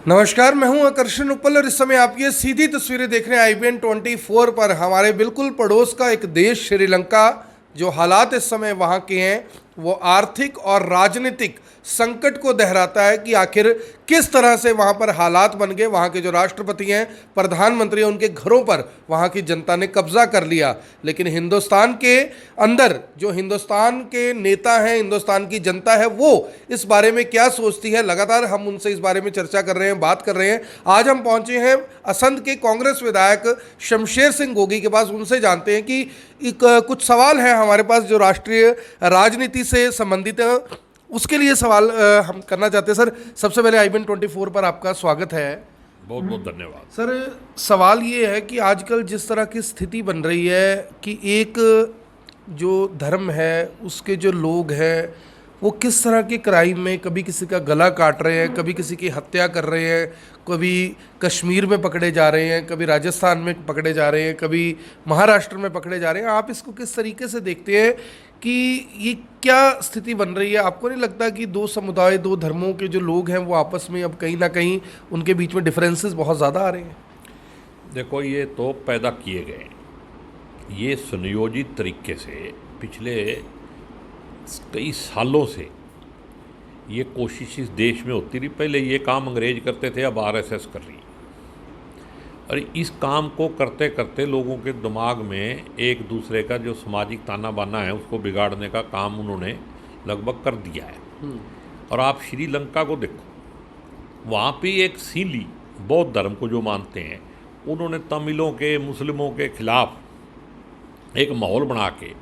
नमस्कार, मैं हूं आकर्षण उपल और इस समय आप ये सीधी तस्वीरें देख रहे हैं IBN24 पर। हमारे बिल्कुल पड़ोस का एक देश श्रीलंका, जो हालात इस समय वहां के हैं वो आर्थिक और राजनीतिक संकट को दोहराता है कि आखिर किस तरह से वहां पर हालात बन गए। वहां के जो राष्ट्रपति हैं, प्रधानमंत्री हैं, उनके घरों पर वहां की जनता ने कब्जा कर लिया। लेकिन हिंदुस्तान के अंदर जो हिंदुस्तान के नेता हैं, हिंदुस्तान की जनता है, वो इस बारे में क्या सोचती है, लगातार हम उनसे इस बारे में चर्चा कर रहे हैं, बात कर रहे हैं। आज हम पहुंचे हैं असंध के कांग्रेस विधायक शमशेर सिंह गोगी के पास। उनसे जानते हैं कि कुछ सवाल हैं हमारे पास जो राष्ट्रीय राजनीति से संबंधित है। उसके लिए सवाल हम करना चाहते हैं। सर, सबसे पहले IBN24 पर आपका स्वागत है। बहुत बहुत धन्यवाद। सर, सवाल ये है कि आजकल जिस तरह की स्थिति बन रही है कि एक जो धर्म है उसके जो लोग हैं वो किस तरह के क्राइम में, कभी किसी का गला काट रहे हैं, कभी किसी की हत्या कर रहे हैं, कभी कश्मीर में पकड़े जा रहे हैं, कभी राजस्थान में पकड़े जा रहे हैं, कभी महाराष्ट्र में पकड़े जा रहे हैं। आप इसको किस तरीके से देखते हैं कि ये क्या स्थिति बन रही है? आपको नहीं लगता कि दो समुदाय, दो धर्मों के जो लोग हैं वो आपस में अब कहीं ना कहीं उनके बीच में डिफरेंसेस बहुत ज़्यादा आ रहे हैं? देखो, ये तो पैदा किए गए, ये सुनियोजित तरीके से पिछले कई सालों से ये कोशिश इस देश में होती रही। पहले ये काम अंग्रेज करते थे, अब RSS कर रही है। और इस काम को करते करते लोगों के दिमाग में एक दूसरे का जो सामाजिक ताना बाना है उसको बिगाड़ने का काम उन्होंने लगभग कर दिया है। और आप श्रीलंका को देखो, वहाँ पे एक सीली बौद्ध धर्म को जो मानते हैं, उन्होंने तमिलों के, मुस्लिमों के खिलाफ एक माहौल बना के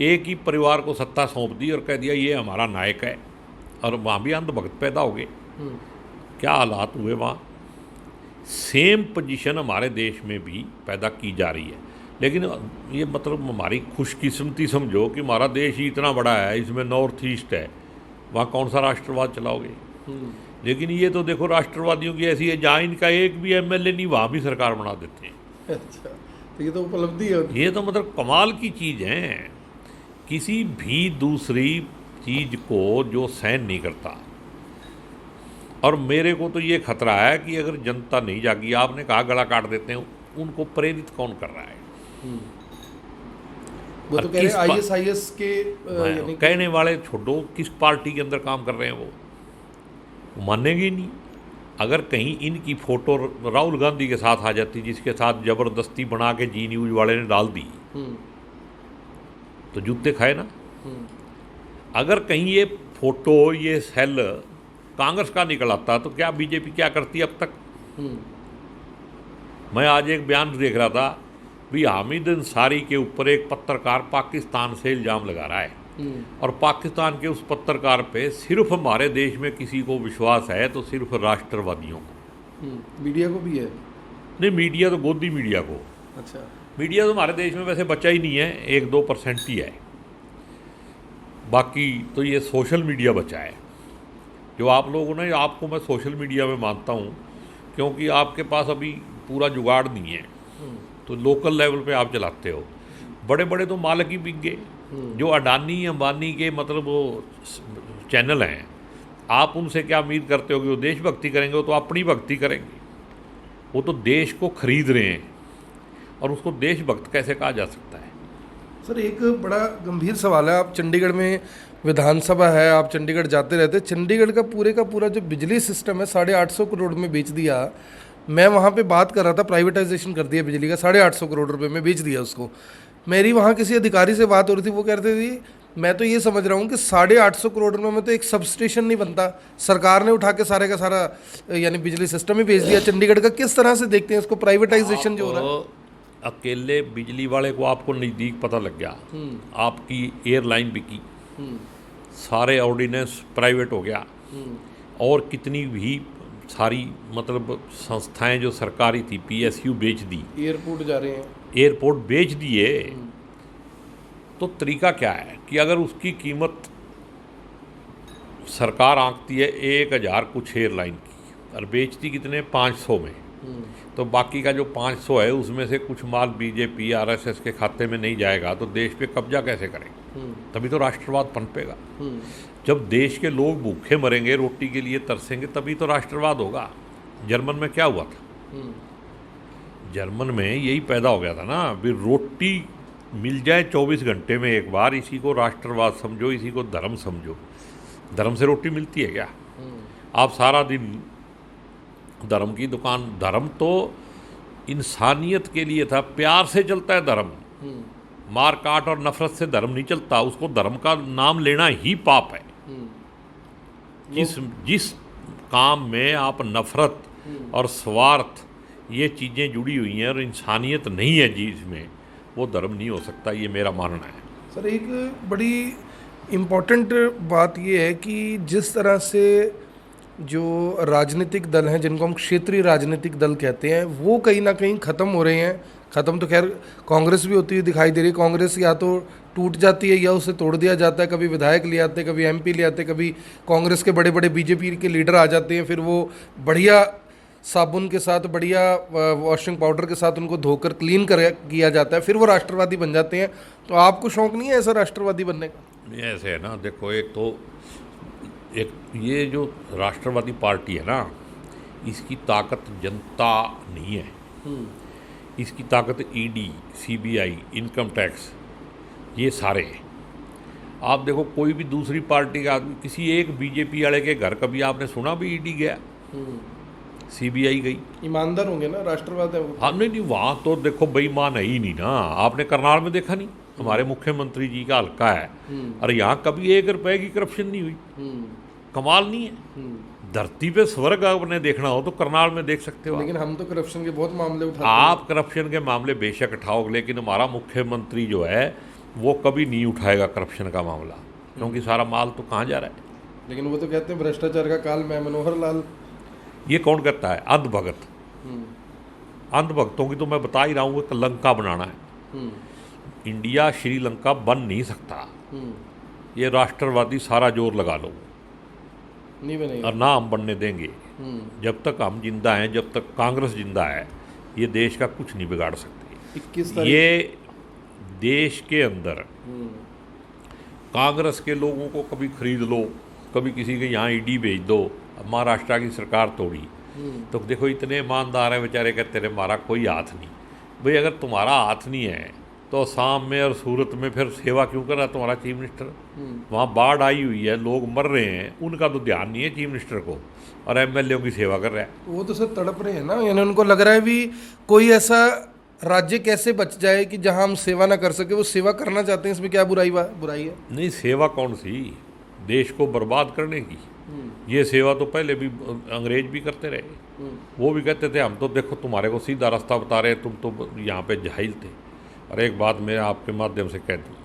एक ही परिवार को सत्ता सौंप दी और कह दिया ये हमारा नायक है। और वहाँ भी अंधभक्त पैदा हो गए। क्या हालात हुए वहाँ। सेम पोजीशन हमारे देश में भी पैदा की जा रही है। लेकिन ये मतलब हमारी खुशकिस्मती समझो कि हमारा देश ही इतना बड़ा है, इसमें नॉर्थ ईस्ट है, वहाँ कौन सा राष्ट्रवाद चलाओगे। लेकिन ये तो देखो, राष्ट्रवादियों की ऐसी है, जहाँ इनका एक भी MLA नहीं वहाँ भी सरकार बना देते हैं। अच्छा, तो ये तो उपलब्धि है। ये तो मतलब कमाल की चीज़ है। किसी भी दूसरी चीज़ को जो सहन नहीं करता। और मेरे को तो ये खतरा है कि अगर जनता नहीं जागी, आपने कहा गला काट देते हैं, उनको प्रेरित कौन कर रहा है? वो तो कह रहे हैं ISIS के यानी कहने वाले छोड़ो, किस पार्टी के अंदर काम कर रहे हैं वो मानेंगे ही नहीं। अगर कहीं इनकी फ़ोटो राहुल गांधी के साथ आ जाती, जिसके साथ ज़बरदस्ती बना के जी न्यूज़ वाले ने डाल दी, तो जूते खाए ना। अगर कहीं ये फोटो, ये सेल कांग्रेस का निकल आता तो क्या बीजेपी क्या करती अब तक? मैं आज एक बयान देख रहा था भी, हामिद अंसारी के ऊपर एक पत्रकार पाकिस्तान से इल्ज़ाम लगा रहा है। और पाकिस्तान के उस पत्रकार पे सिर्फ हमारे देश में किसी को विश्वास है तो सिर्फ राष्ट्रवादियों को। मीडिया को भी है? नहीं, मीडिया तो गोदी मीडिया को। अच्छा, मीडिया तो हमारे देश में वैसे बचा ही नहीं है, 1-2% ही है। बाकी तो ये सोशल मीडिया बचा है। जो आप लोगों ने, आपको मैं सोशल मीडिया में मानता हूँ, क्योंकि आपके पास अभी पूरा जुगाड़ नहीं है, तो लोकल लेवल पे आप चलाते हो। बड़े बड़े तो मालिक ही बिक गए, जो अडानी अंबानी के मतलब वो चैनल हैं। आप उनसे क्या उम्मीद करते हो कि वो देशभक्ति करेंगे? वो तो अपनी भक्ति करेंगे। वो तो देश को खरीद रहे हैं, और उसको देशभक्त कैसे कहा जा सकता है? सर, एक बड़ा गंभीर सवाल है। आप चंडीगढ़ में विधानसभा है, आप चंडीगढ़ जाते रहते। चंडीगढ़ का पूरा जो बिजली सिस्टम है 850 करोड़ में बेच दिया। मैं वहाँ पे बात कर रहा था, प्राइवेटाइजेशन कर दिया बिजली का, 850 करोड़ रुपए में बेच दिया उसको। मेरी वहाँ किसी अधिकारी से बात हो रही थी, वो कह रहे थे मैं तो ये समझ रहा हूँ कि 850 करोड़ रुपये में तो एक सब स्टेशन नहीं बनता। सरकार ने उठा के सारे का सारा यानी बिजली सिस्टम ही बेच दिया चंडीगढ़ का। किस तरह से देखते हैं इसको, प्राइवेटाइजेशन जो हो रहा है? अकेले बिजली वाले को आपको नज़दीक पता लग गया, आपकी एयरलाइन बिकी, सारे ऑर्डिनेंस प्राइवेट हो गया, और कितनी भी सारी मतलब संस्थाएं जो सरकारी थी, PSU बेच दी, एयरपोर्ट जा रहे हैं, एयरपोर्ट बेच दिए। तो तरीका क्या है कि अगर उसकी कीमत सरकार आंकती है 1000 कुछ एयरलाइन की, और बेचती कितने, 500 में, तो बाकी का जो 500 है उसमें से कुछ माल बीजेपी RSS के खाते में नहीं जाएगा, तो देश पे कब्जा कैसे करेंगे? तभी तो राष्ट्रवाद पनपेगा। जब देश के लोग भूखे मरेंगे, रोटी के लिए तरसेंगे, तभी तो राष्ट्रवाद होगा। जर्मन में क्या हुआ था? जर्मन में यही पैदा हो गया था ना, भी रोटी मिल जाए 24 घंटे में एक बार, इसी को राष्ट्रवाद समझो, इसी को धर्म समझो। धर्म से रोटी मिलती है क्या? आप सारा दिन धर्म की दुकान, धर्म तो इंसानियत के लिए था, प्यार से चलता है धर्म। मार काट और नफरत से धर्म नहीं चलता, उसको धर्म का नाम लेना ही पाप है। जिस काम में आप नफरत और स्वार्थ ये चीज़ें जुड़ी हुई हैं और इंसानियत नहीं है जिसमें, वो धर्म नहीं हो सकता, ये मेरा मानना है। सर एक बड़ी इम्पॉर्टेंट बात ये है कि जिस तरह से जो राजनीतिक दल हैं, जिनको हम क्षेत्रीय राजनीतिक दल कहते हैं, वो कहीं ना कहीं ख़त्म हो रहे हैं। ख़त्म तो खैर कांग्रेस भी होती हुई दिखाई दे रही है। कांग्रेस या तो टूट जाती है या उसे तोड़ दिया जाता है। कभी विधायक ले आते, कभी एमपी ले आते, कभी कांग्रेस के बड़े बड़े बीजेपी के लीडर आ जाते हैं, फिर वो बढ़िया साबुन के साथ, बढ़िया वॉशिंग पाउडर के साथ उनको धोकर क्लीन किया जाता है, फिर वो राष्ट्रवादी बन जाते हैं। तो आपको शौक नहीं है ऐसा राष्ट्रवादी बनने का? ऐसे है ना, देखो, एक ये जो राष्ट्रवादी पार्टी है ना, इसकी ताकत जनता नहीं है। इसकी ताकत ईडी, सीबीआई, इनकम टैक्स, ये सारे हैं। आप देखो कोई भी दूसरी पार्टी का आदमी, किसी एक बीजेपी वाले के घर कभी आपने सुना भी ईडी गया, सीबीआई गई? ईमानदार होंगे ना, राष्ट्रवाद है वो। हाँ, नहीं, वहाँ तो देखो बेईमान है ही नहीं ना। आपने करनाल में देखा नहीं, हमारे मुख्यमंत्री जी का हल्का है, अरे यहाँ कभी 1 रुपए की करप्शन नहीं हुई। कमाल नहीं है? धरती पे स्वर्ग आपने देखना हो तो करनाल में देख सकते हो। लेकिन हम तो करप्शन के बहुत मामले उठाते हैं। आप करप्शन के मामले बेशक उठाओगे, लेकिन हमारा मुख्यमंत्री जो है वो कभी नहीं उठाएगा करप्शन का मामला, क्योंकि सारा माल तो कहाँ जा रहा है। लेकिन वो तो कहते हैं भ्रष्टाचार का काल में मनोहर लाल। ये कौन कहता है? अंधभगत। अंधभक्तों की तो मैं बता ही रहा हूँ, एक लंका बनाना है। इंडिया श्रीलंका बन नहीं सकता, ये राष्ट्रवादी सारा जोर लगा लो, नहीं बनेगा और ना हम बनने देंगे। जब तक हम जिंदा हैं, जब तक कांग्रेस जिंदा है, ये देश का कुछ नहीं बिगाड़ सकती। 21 तारीख ये देश के अंदर कांग्रेस के लोगों को कभी खरीद लो, कभी किसी के यहाँ ईडी भेज दो। महाराष्ट्र की सरकार तोड़ी तो देखो इतने ईमानदार हैं बेचारे, कहते रहे हमारा कोई हाथ नहीं। भाई अगर तुम्हारा हाथ नहीं है तो असम में और सूरत में फिर सेवा क्यों कर रहा है तुम्हारा चीफ मिनिस्टर? वहाँ बाढ़ आई हुई है, लोग मर रहे हैं, उनका तो ध्यान नहीं है चीफ मिनिस्टर को, और एमएलए की सेवा कर रहा है। वो तो सब तड़प रहे हैं ना, यानी उनको लग रहा है भी कोई ऐसा राज्य कैसे बच जाए कि जहाँ हम सेवा ना कर सके। वो सेवा करना चाहते हैं, इसमें क्या बुराई है? नहीं, सेवा कौन सी, देश को बर्बाद करने की। ये सेवा तो पहले भी अंग्रेज भी करते रहे। वो भी कहते थे हम तो देखो तुम्हारे को सीधा रास्ता बता रहे, तुम तो यहाँ पे जाहिल थे। और एक बात मैं आपके माध्यम से कह दूँ,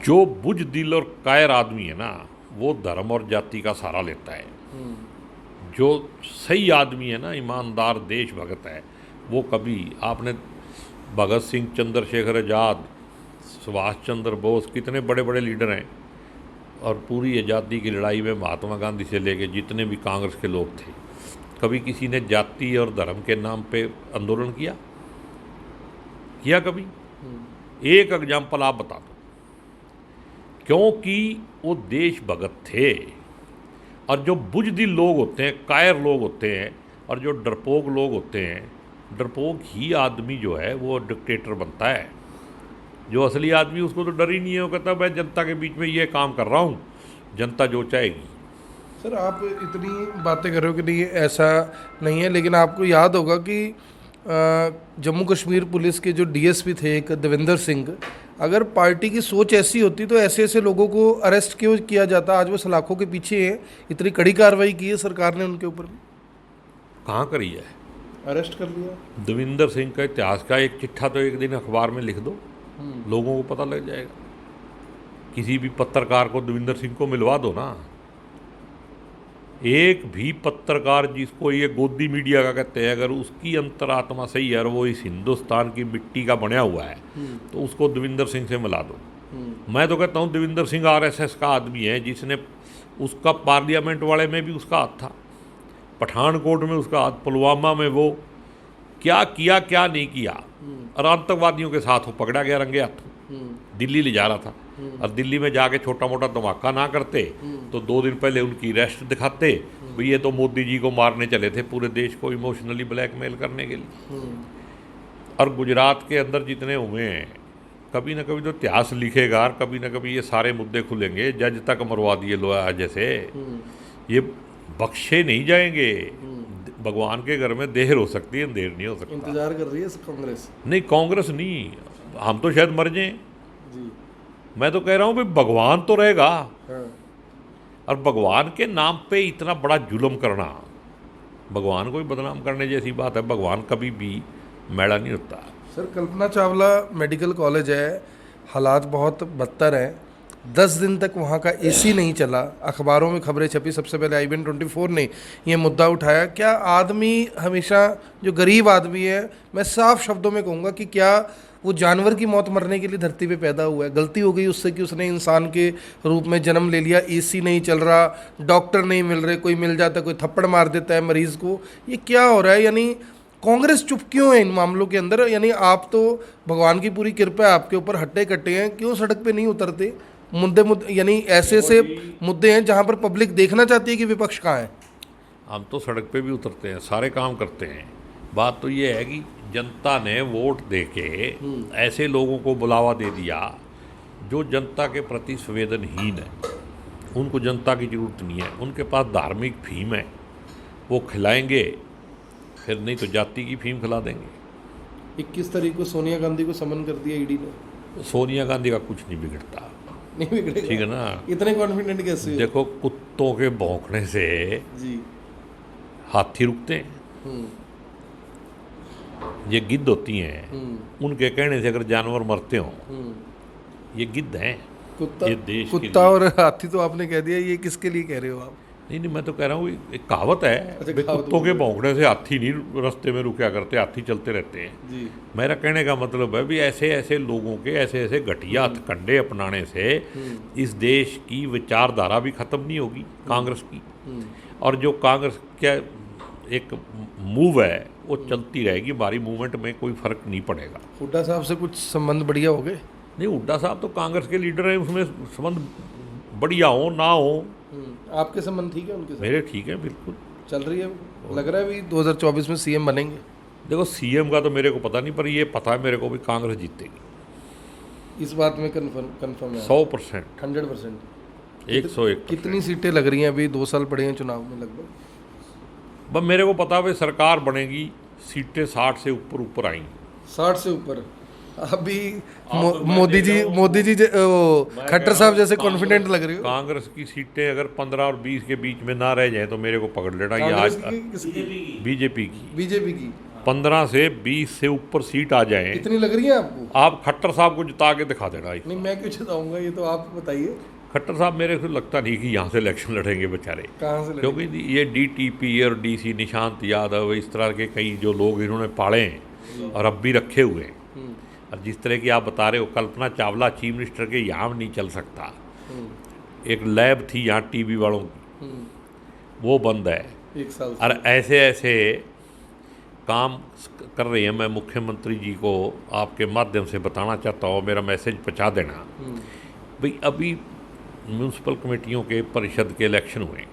जो बुज़दिल और कायर आदमी है ना, वो धर्म और जाति का सहारा लेता है। जो सही आदमी है ना, ईमानदार देशभक्त है, वो कभी, आपने भगत सिंह, चंद्रशेखर आज़ाद, सुभाष चंद्र बोस, कितने बड़े बड़े लीडर हैं, और पूरी आज़ादी की लड़ाई में महात्मा गांधी से लेके जितने भी कांग्रेस के लोग थे, कभी किसी ने जाति और धर्म के नाम पे आंदोलन किया कभी? एक एग्जाम्पल आप बता दो। क्योंकि वो देशभक्त थे। और जो बुज़दिल लोग होते हैं, कायर लोग होते हैं, और जो डरपोक लोग होते हैं, डरपोक ही आदमी जो है वो डिक्टेटर बनता है। जो असली आदमी, उसको तो डर ही नहीं है, वो कहता है मैं जनता के बीच में ये काम कर रहा हूँ, जनता जो चाहेगी। सर आप इतनी बातें कर रहे हो कि नहीं ऐसा नहीं है, लेकिन आपको याद होगा कि जम्मू कश्मीर पुलिस के जो डीएसपी थे एक देविंदर सिंह, अगर पार्टी की सोच ऐसी होती तो ऐसे ऐसे लोगों को अरेस्ट क्यों किया जाता? आज वो सलाखों के पीछे हैं। इतनी कड़ी कार्रवाई की है सरकार ने उनके ऊपर। कहाँ करी है? अरेस्ट कर लिया। देविंदर सिंह का इतिहास का एक चिट्ठा तो एक दिन अखबार में लिख दो, लोगों को पता लग जाएगा। किसी भी पत्रकार को देविंदर सिंह को मिलवा दो ना। एक भी पत्रकार जिसको ये गोदी मीडिया का कहते हैं, अगर उसकी अंतरात्मा सही है और वो इस हिंदुस्तान की मिट्टी का बना हुआ है, तो उसको देविंदर सिंह से मिला दो। मैं तो कहता हूँ देविंदर सिंह आरएसएस का आदमी है, जिसने, उसका पार्लियामेंट वाले में भी उसका हाथ था, पठानकोट में उसका हाथ, पुलवामा में वो क्या किया क्या नहीं किया, और आतंकवादियों के साथ वो पकड़ा गया रंगे हाथों। दिल्ली ले जा रहा था, और दिल्ली में जाके छोटा मोटा धमाका ना करते तो 2 दिन पहले उनकी रेस्ट दिखाते, भाई ये तो मोदी जी को मारने चले थे, पूरे देश को इमोशनली ब्लैकमेल करने के लिए। और गुजरात के अंदर जितने हुए हैं, कभी ना कभी तो इतिहास लिखेगा और कभी ना कभी ये सारे मुद्दे खुलेंगे। जज तक मरवा दिए लोहा जैसे, ये बख्शे नहीं जाएंगे। भगवान के घर में देर हो सकती है, देर नहीं हो सकती। इंतजार कर रही है कांग्रेस? नहीं, कांग्रेस नहीं, हम तो शायद मर जाएं। जी। मैं तो कह रहा हूँ भाई भगवान तो रहेगा। हाँ। और भगवान के नाम पे इतना बड़ा जुल्म करना, भगवान को ही बदनाम करने जैसी बात है। भगवान कभी भी मैला नहीं होता। Sir, Kalpana Chawla medical college है, हालात बहुत बदतर हैं। 10 दिन तक वहाँ का एसी नहीं चला, अखबारों में खबरें छपी। सबसे पहले IBN 24 ने ये मुद्दा उठाया। क्या आदमी हमेशा, जो गरीब आदमी है, मैं साफ शब्दों में कहूँगा कि क्या वो जानवर की मौत मरने के लिए धरती पे पैदा हुआ है? गलती हो गई उससे कि उसने इंसान के रूप में जन्म ले लिया। एसी नहीं चल रहा, डॉक्टर नहीं मिल रहे, कोई मिल जाता कोई थप्पड़ मार देता है मरीज़ को। ये क्या हो रहा है? यानी कांग्रेस चुप क्यों है इन मामलों के अंदर? यानी आप तो, भगवान की पूरी कृपा है आपके ऊपर, हट्टे कट्टे हैं, क्यों सड़क पे नहीं उतरते? मुद्दे यानी ऐसे ऐसे मुद्दे हैं जहां पर पब्लिक देखना चाहती है कि विपक्ष कहाँ है। हम तो सड़क पे भी उतरते हैं, सारे काम करते हैं। बात तो ये है कि जनता ने वोट देके ऐसे लोगों को बुलावा दे दिया जो जनता के प्रति संवेदनहीन है। उनको जनता की ज़रूरत नहीं है, उनके पास धार्मिक फीम है, वो खिलाएंगे, फिर नहीं तो जाति की फीम खिला देंगे। 21 तारीख को सोनिया गांधी को समन कर दिया ईडी ने। सोनिया गांधी का कुछ नहीं बिगड़ता, नहीं बिगड़ेगा? ठीक है ना। इतने कॉन्फिडेंट कैसे हो? देखो, कुत्तों के भौंकने से जी। हाथी रुकते हैं। ये गिद्ध होती हैं, उनके कहने से अगर जानवर मरते हो, ये गिद्ध हैं। कुत्ता, ये देश के कुत्ता और हाथी तो आपने कह दिया, ये किसके लिए कह रहे हो आप? नहीं, मैं तो कह रहा हूँ एक कहावत है, अच्छा, भाई कहावत कुत्तों के भौंकने से हाथी नहीं रास्ते में रुका करते, हाथी चलते रहते हैं। जी। मेरा कहने का मतलब है भी ऐसे ऐसे लोगों के ऐसे ऐसे घटिया हथकंडे अपनाने से इस देश की विचारधारा भी ख़त्म नहीं होगी कांग्रेस की। और जो कांग्रेस का एक मूव है वो चलती रहेगी, हमारी मूवमेंट में कोई फ़र्क नहीं पड़ेगा। हुड्डा साहब से कुछ संबंध बढ़िया हो गए? नहीं, हुड्डा साहब तो कांग्रेस के लीडर हैं, उसमें संबंध बढ़िया हो ना हो। आपके संबंध ठीक है उनके साथ? मेरे ठीक है, बिल्कुल चल रही है। लग रहा है भी 2024 में CM बनेंगे। देखो, CM का तो मेरे को पता नहीं, पर ये पता है मेरे को भी कांग्रेस जीतेगी। इस बात में कंफर्म है? 100%, 100%। 101। कितनी सीटें लग रही हैं? अभी 2 साल पड़े हैं चुनाव में लगभग। बस मेरे को पता है सरकार बनेगी, सीटें 60 से ऊपर ऊपर आई। 60 से ऊपर? अभी आप मोदी जी खट्टर साहब जैसे कॉन्फिडेंट लग रही हो। कांग्रेस की सीटें अगर 15 और 20 के बीच में ना रह जाए तो मेरे को पकड़ लेना। ये आज बीजेपी की 15 से 20 से ऊपर सीट आ जाए। कितनी लग रही है आपको? आप खट्टर साहब को जिता के दिखा देना। नहीं, मैं क्यों जिताऊंगा, ये तो आप बताइए। खट्टर साहब मेरे को लगता नहीं कि यहाँ से इलेक्शन लड़ेंगे बेचारे। कहाँ से लड़ेंगे? क्योंकि ये DTP और DC निशांत यादव, इस तरह के कई जो लोग इन्होंने पाले हैं और अब भी रखे हुए हैं। और जिस तरह की आप बता रहे हो, कल्पना चावला चीफ मिनिस्टर के यहाँ नहीं चल सकता। एक लैब थी यहाँ TB वालों की, वो बंद है 1 साल से। और ऐसे ऐसे काम कर रही है। मैं मुख्यमंत्री जी को आपके माध्यम से बताना चाहता हूँ, मेरा मैसेज पहुँचा देना भाई। अभी म्यूनसिपल कमेटियों के परिषद के इलेक्शन हुए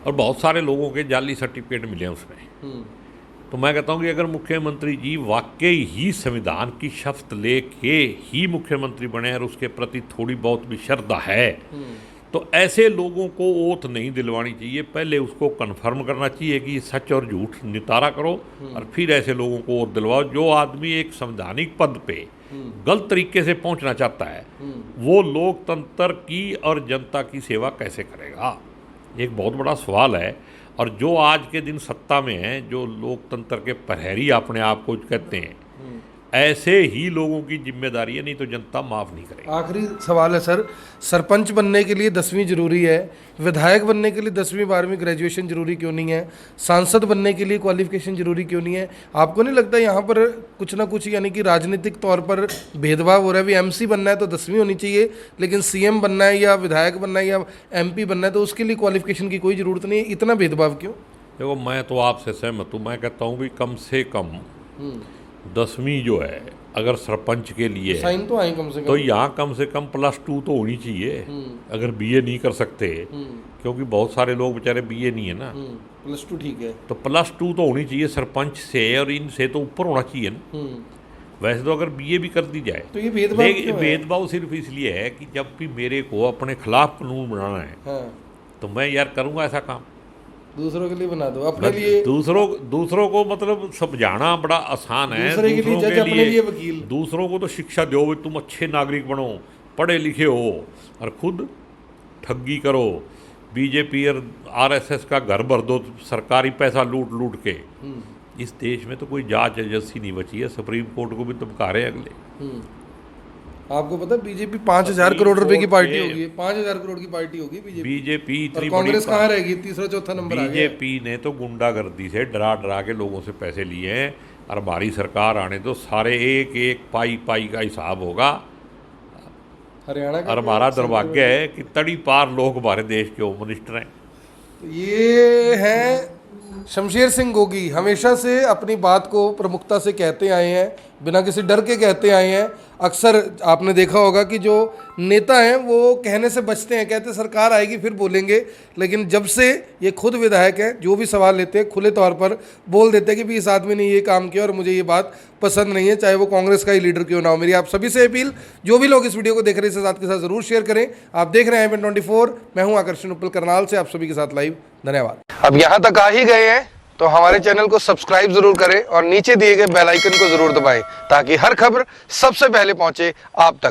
और बहुत सारे लोगों के जाली सर्टिफिकेट मिले हैं उसमें। तो मैं कहता हूँ कि अगर मुख्यमंत्री जी वाकई ही संविधान की शपथ लेके ही मुख्यमंत्री बने और उसके प्रति थोड़ी बहुत भी श्रद्धा है, तो ऐसे लोगों को ओथ नहीं दिलवानी चाहिए। पहले उसको कन्फर्म करना चाहिए कि सच और झूठ नितारा करो और फिर ऐसे लोगों को ओथ दिलवाओ। जो आदमी एक संवैधानिक पद पे गलत तरीके से पहुंचना चाहता है, वो लोकतंत्र की और जनता की सेवा कैसे करेगा? एक बहुत बड़ा सवाल है। और जो आज के दिन सत्ता में हैं, जो लोकतंत्र के प्रहरी अपने आप को कहते हैं, ऐसे ही लोगों की जिम्मेदारी है, नहीं तो जनता माफ़ नहीं करेगी। आखिरी सवाल है सर, सरपंच बनने के लिए 10वीं जरूरी है, विधायक बनने के लिए 10वीं 12वीं ग्रेजुएशन जरूरी क्यों नहीं है, सांसद बनने के लिए क्वालिफिकेशन जरूरी क्यों नहीं है? आपको नहीं लगता यहाँ पर कुछ ना कुछ, यानी कि राजनीतिक तौर पर भेदभाव हो रहा है? भी MC बनना है तो 10वीं होनी चाहिए, लेकिन CM बनना है या विधायक बनना है या MP बनना है तो उसके लिए क्वालिफिकेशन की कोई ज़रूरत नहीं है। इतना भेदभाव क्यों? देखो, मैं तो आपसे सहमत हूँ। मैं कहता हूँ कि कम से कम 10वीं जो है अगर सरपंच के लिए है, साइन तो आए कम से तो कम। यहाँ कम से कम +2 तो होनी चाहिए। अगर बीए नहीं कर सकते, क्योंकि बहुत सारे लोग बेचारे बीए नहीं है ना, +2 ठीक है। तो +2 तो होनी चाहिए सरपंच से, और इनसे तो ऊपर होना चाहिए ना। वैसे तो अगर बीए भी कर दी जाए, तो ये भेदभाव लेकिन क्यों है? भेदभाव सिर्फ इसलिए है कि जब भी मेरे को अपने खिलाफ कानून बनाना है, हाँ, तो मैं यार करूँगा ऐसा काम। दूसरों के लिए बना दो, अपने लिए। दूसरों को मतलब समझाना बड़ा आसान है। दूसरे के लिए जज, अपने लिए वकील। दूसरों को तो शिक्षा दो भी, तुम अच्छे नागरिक बनो, पढ़े लिखे हो, और खुद ठगी करो, बीजेपी और आरएसएस का घर भर दो सरकारी पैसा लूट लूट के। इस देश में तो कोई जांच एजेंसी नहीं बची है, सुप्रीम कोर्ट को भी धमका रहे हैं अगले। आपको पता है बीजेपी 5,000 करोड़ रुपए की पार्टी होगी, 5,000 करोड़ की पार्टी होगी बीजेपी और इतनी कांग्रेस बड़ी कहाँ रहेगी? तीसरा चौथा नंबर आ गया। बीजेपी ने तो गुंडागर्दी से डरा डरा के लोगों से पैसे लिए हैं, और हमारी सरकार आने तो सारे एक एक पाई पाई का हिसाब होगा। हरियाणा का और हमारा दुर्भाग्य है कि तड़ी पार लोग हमारे देश के होम मिनिस्टर हैं। तो ये हैं शमशेर सिंह गोगी, हमेशा से अपनी बात को प्रमुखता से कहते आए हैं, बिना किसी डर के कहते आए हैं। अक्सर आपने देखा होगा कि जो नेता हैं वो कहने से बचते हैं, कहते सरकार आएगी फिर बोलेंगे, लेकिन जब से ये खुद विधायक हैं, जो भी सवाल लेते हैं खुले तौर पर बोल देते हैं कि भी इस आदमी ने ये काम किया और मुझे ये बात पसंद नहीं है, चाहे वो कांग्रेस का ही लीडर क्यों ना हो। मेरी आप सभी से अपील, जो भी लोग इस वीडियो को देख रहे हैं इसे साथ के साथ ज़रूर शेयर करें। आप देख रहे हैं IPN24, मैं हूँ आकर्षण उपल करनाल से, आप सभी के साथ लाइव। धन्यवाद। अब यहाँ तक आ ही गए हैं तो हमारे चैनल को सब्सक्राइब जरूर करें और नीचे दिए गए बेल आइकन को जरूर दबाएं, ताकि हर खबर सबसे पहले पहुंचे आप तक।